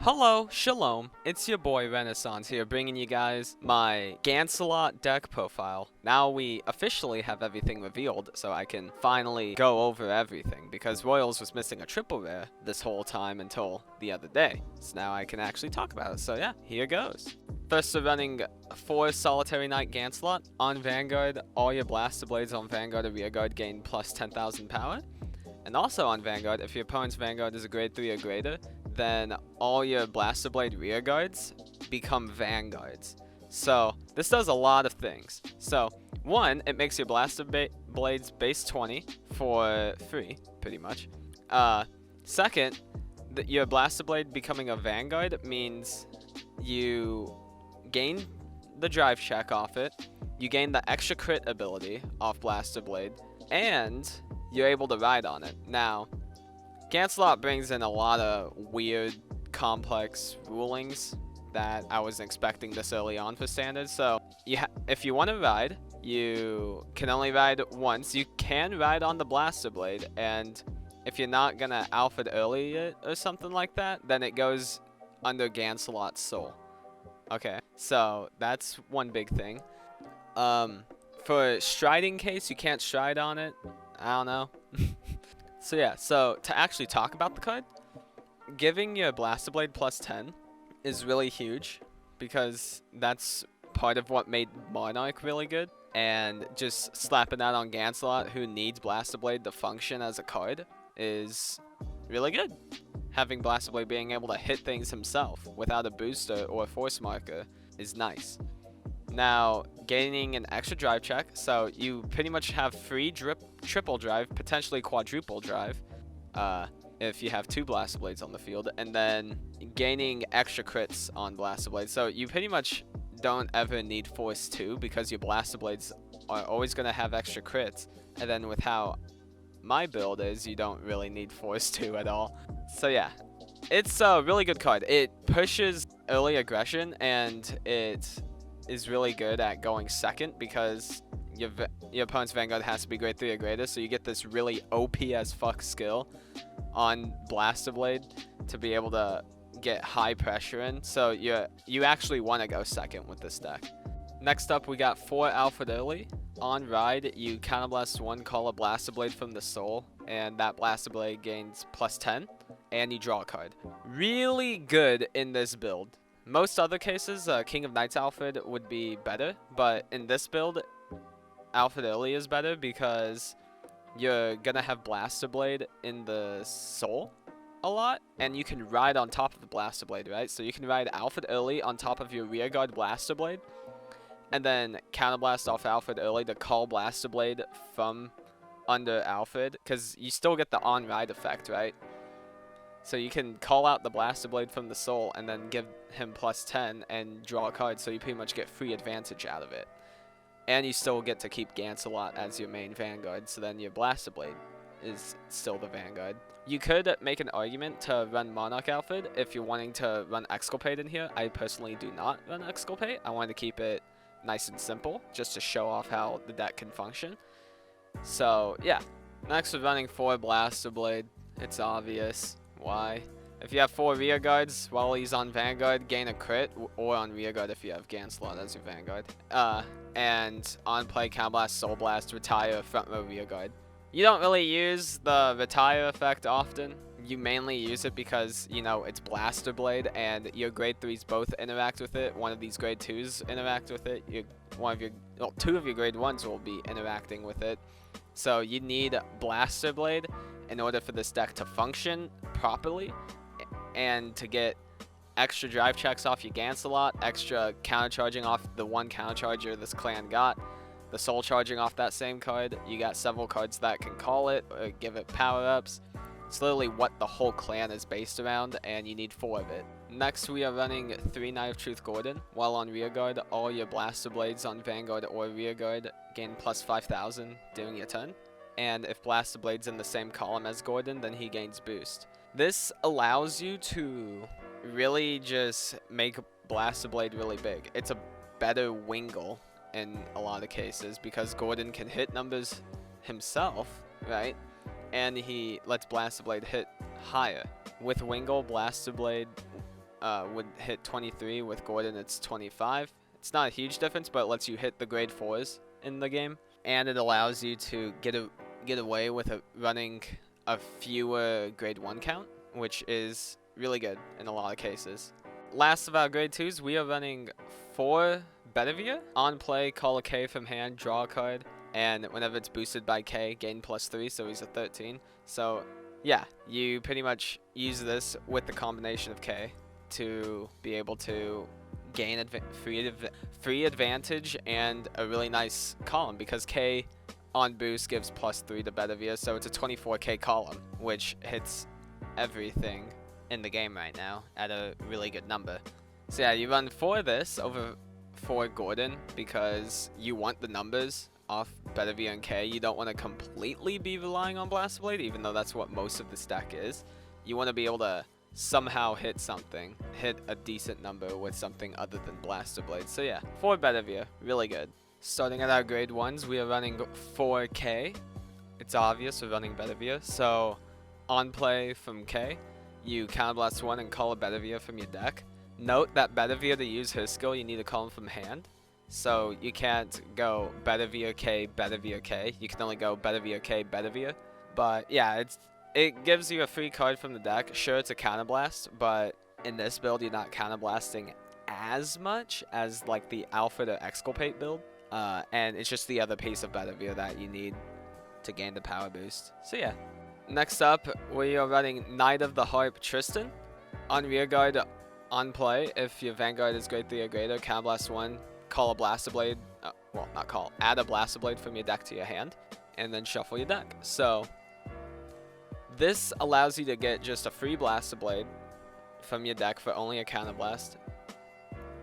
Hello, shalom, it's your boy Renaissance here, bringing you guys my Gancelot deck profile. Now we officially have everything revealed, so I can finally go over everything, because Royals was missing a triple rare this whole time until the other day. So now I can actually talk about it, so yeah, here goes. First, we're running 4 Solitary Knight Gancelot. On Vanguard, all your Blaster Blades on Vanguard or Rearguard gain plus 10,000 power. And also on Vanguard, if your opponent's Vanguard is a grade 3 or greater, then all your Blaster Blade Rearguards become Vanguards. So this does a lot of things. So one, it makes your Blaster Blades base 20 for free, pretty much. Second, your Blaster Blade becoming a Vanguard means you gain the drive check off it, you gain the extra crit ability off Blaster Blade, and you're able to ride on it. Now, Gancelot brings in a lot of weird, complex rulings that I wasn't expecting this early on for Standard. So, if you want to ride, you can only ride once. You can ride on the Blaster Blade, and if you're not going to alpha it early or something like that, then it goes under Gancelot's soul. Okay, so that's one big thing. For striding case, you can't stride on it. I don't know. So yeah, so to actually talk about the card, giving your Blaster Blade plus 10 is really huge, because that's part of what made Monarch really good, and just slapping that on Gancelot, who needs Blaster Blade to function as a card, is really good. Having Blaster Blade being able to hit things himself without a booster or a force marker is nice. Now, gaining an extra drive check, so you pretty much have free triple drive, potentially quadruple drive, if you have 2 Blaster Blades on the field, and then gaining extra crits on Blaster Blades. So you pretty much don't ever need Force 2, because your Blaster Blades are always going to have extra crits, and then with how my build is, you don't really need Force 2 at all. So yeah, it's a really good card. It pushes early aggression, and it is really good at going second, because your opponent's Vanguard has to be grade 3 or greater, so you get this really OP as fuck skill on Blaster Blade to be able to get high pressure in. So you actually want to go second with this deck. Next up, we got 4 Alpha early. On Ride, you counterblast 1, call a Blaster Blade from the soul, and that Blaster Blade gains plus 10, and you draw a card. Really good in this build. Most other cases, King of Knights Alfred would be better, but in this build, Alfred early is better, because you're gonna have Blaster Blade in the soul a lot, and you can ride on top of the Blaster Blade, right? So you can ride Alfred early on top of your Rearguard Blaster Blade, and then counterblast off Alfred early to call Blaster Blade from under Alfred, because you still get the on-ride effect, right? So you can call out the Blaster Blade from the soul and then give him plus 10 and draw a card, so you pretty much get free advantage out of it. And you still get to keep Gancelot as your main Vanguard, so then your Blaster Blade is still the Vanguard. You could make an argument to run Monarch Alfred if you're wanting to run Exculpate in here. I personally do not run Exculpate. I wanted to keep it nice and simple, just to show off how the deck can function. So yeah, next we're running 4 Blaster Blade. It's obvious why. If you have 4 Rearguards while he's on Vanguard, gain a crit, or on Rearguard if you have Gancelot as your Vanguard. And on play, counterblast, Soul Blast, retire, front row Rearguard. You don't really use the retire effect often. You mainly use it because, you know, it's Blaster Blade, and your grade 3s both interact with it. One of these grade 2s interact with it. 2 of your grade 1s will be interacting with it. So you need Blaster Blade in order for this deck to function properly, and to get extra drive checks off your Gancelot, extra counter charging off the 1 counter charger this clan got, the soul charging off that same card. You got several cards that can call it or give it power-ups. It's literally what the whole clan is based around, and you need 4 of it. Next, we are running 3 Knight of Truth Gordon. While on Rearguard, all your Blaster Blades on Vanguard or Rearguard gain plus 5,000 during your turn. And if Blaster Blade's in the same column as Gordon, then he gains boost. This allows you to really just make Blaster Blade really big. It's a better Wingle in a lot of cases, because Gordon can hit numbers himself, right? And he lets Blaster Blade hit higher. With Wingle, Blaster Blade would hit 23. With Gordon, it's 25. It's not a huge difference, but it lets you hit the grade 4s in the game. And it allows you to get away with running a fewer grade 1 count, which is really good in a lot of cases. Last of our grade 2s, we are running 4 Bedivere. On play, call a K from hand, draw a card, and whenever it's boosted by K, gain +3, so he's a 13. So yeah, you pretty much use this with the combination of K to be able to gain free advantage and a really nice column, because K on boost gives +3 to Bedivere, so it's a 24K column, which hits everything in the game right now at a really good number. So yeah, you run 4 of this over 4 Gordon because you want the numbers off Bedivere and K. You don't want to completely be relying on Blaster Blade, even though that's what most of this deck is. You want to be able to somehow hit a decent number with something other than Blaster Blade. So yeah, 4 Bedivere, really good. Starting at our grade 1s, we are running 4K. It's obvious we're running Bedivere, so on play from K, you counterblast 1 and call a Bedivere from your deck. Note that Bedivere, to use his skill, you need to call him from hand. So you can't go Bedivere K, Bedivere K. You can only go Bedivere K, Bedivere. But yeah, it gives you a free card from the deck. Sure, it's a counterblast, but in this build, you're not counterblasting as much as like the Alfred or Exculpate build. And it's just the other piece of Bedivere that you need to gain the power boost. So yeah. Next up, we are running Knight of the Harp Tristan. On rearguard, on play, if your Vanguard is grade 3 or greater, counterblast 1, call a Blaster Blade, well, not call, add a Blaster Blade from your deck to your hand, and then shuffle your deck. So this allows you to get just a free Blaster Blade from your deck for only a counterblast,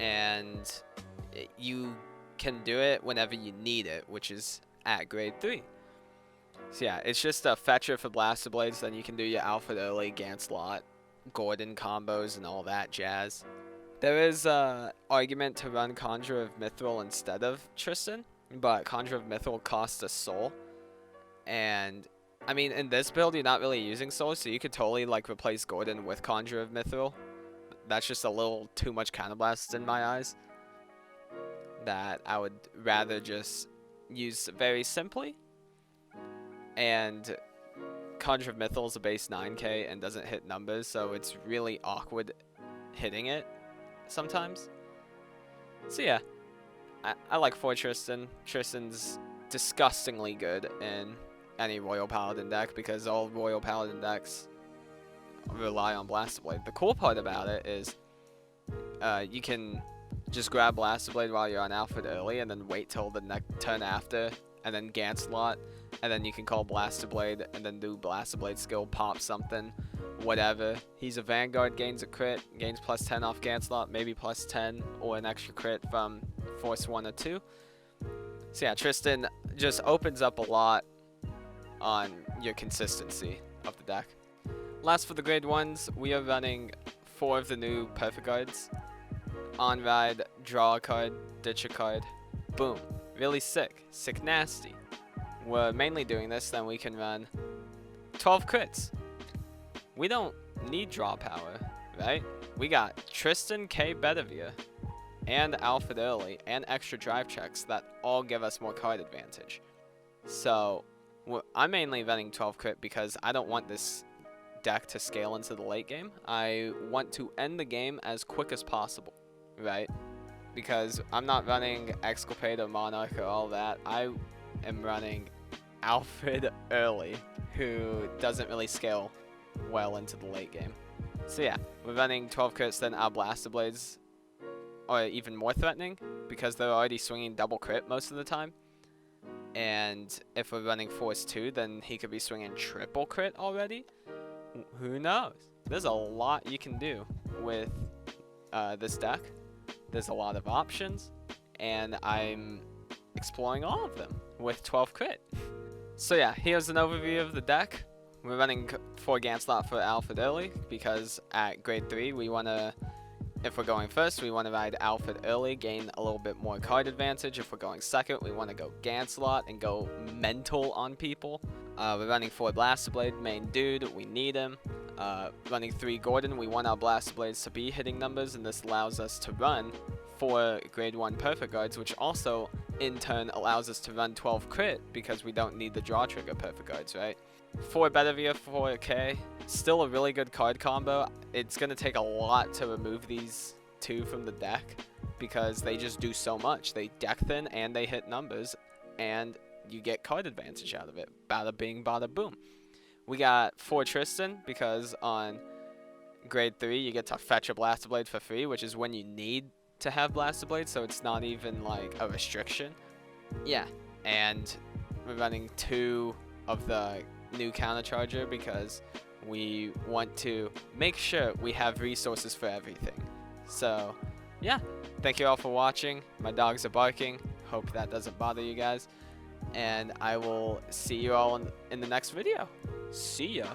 and you can do it whenever you need it, which is at grade 3. So yeah, it's just a fetcher for Blaster Blades, then you can do your Alfred early, Ganslot, Gordon combos, and all that jazz. There is an argument to run Conjurer of Mithril instead of Tristan, but Conjurer of Mithril costs a soul. And, I mean, in this build, you're not really using souls, so you could totally, like, replace Gordon with Conjurer of Mithril. That's just a little too much counterblast in my eyes, that I would rather just use very simply. And Conjurer of Mithril is a base 9K and doesn't hit numbers, so it's really awkward hitting it sometimes. So yeah, I like 4 Tristan. Tristan's disgustingly good in any Royal Paladin deck because all Royal Paladin decks rely on Blaster Blade. The cool part about it is you can just grab Blaster Blade while you're on Alfred early and then wait till the next turn after and then Ganslot, and then you can call Blaster Blade and then do Blaster Blade skill, pop something, whatever. He's a Vanguard, gains a crit, gains +10 off Ganslot, maybe +10 or an extra crit from Force 1 or 2. So yeah, Tristan just opens up a lot on your consistency of the deck. Last for the grade 1s, we are running 4 of the new Perfect Guards. On ride, draw a card, ditch a card, boom. Really sick. Sick nasty. We're mainly doing this, then we can run 12 crits. We don't need draw power, right? We got Tristan K Bedivere and Alfred early and extra drive checks that all give us more card advantage. So I'm mainly running 12 crit because I don't want this deck to scale into the late game. I want to end the game as quick as possible, right? Because I'm not running Exculpate or Monarch or all that. I am running Alfred early, who doesn't really scale well into the late game. So yeah, we're running 12 crits, then our Blaster Blades are even more threatening because they're already swinging double crit most of the time. And if we're running Force 2, then he could be swinging triple crit already. Who knows? There's a lot you can do with this deck. There's a lot of options, and I'm exploring all of them with 12 crit. So yeah, here's an overview of the deck. We're running 4 Ganslot for Alfred early because at grade 3 we want to, if we're going first, we want to ride Alfred early, gain a little bit more card advantage. If we're going second, we want to go Ganslot and go mental on people. We're running 4 Blaster Blade, main dude, we need him. running 3 Gordon, we want our Blaster Blades to be hitting numbers, and this allows us to run 4 grade 1 perfect guards, which also in turn allows us to run 12 crit because we don't need the draw trigger perfect guards, right? 4 Bedivere, 4K, still a really good card combo. It's going to take a lot to remove these 2 from the deck because they just do so much. They deck thin and they hit numbers, and you get card advantage out of it. Bada bing, bada boom. We got 4 Tristan because on grade 3 you get to fetch a Blaster Blade for free, which is when you need to have Blaster Blade, so it's not even like a restriction. Yeah, and we're running 2 of the new countercharger because we want to make sure we have resources for everything. So yeah, thank you all for watching. My dogs are barking, hope that doesn't bother you guys, and I will see you all in the next video. See ya.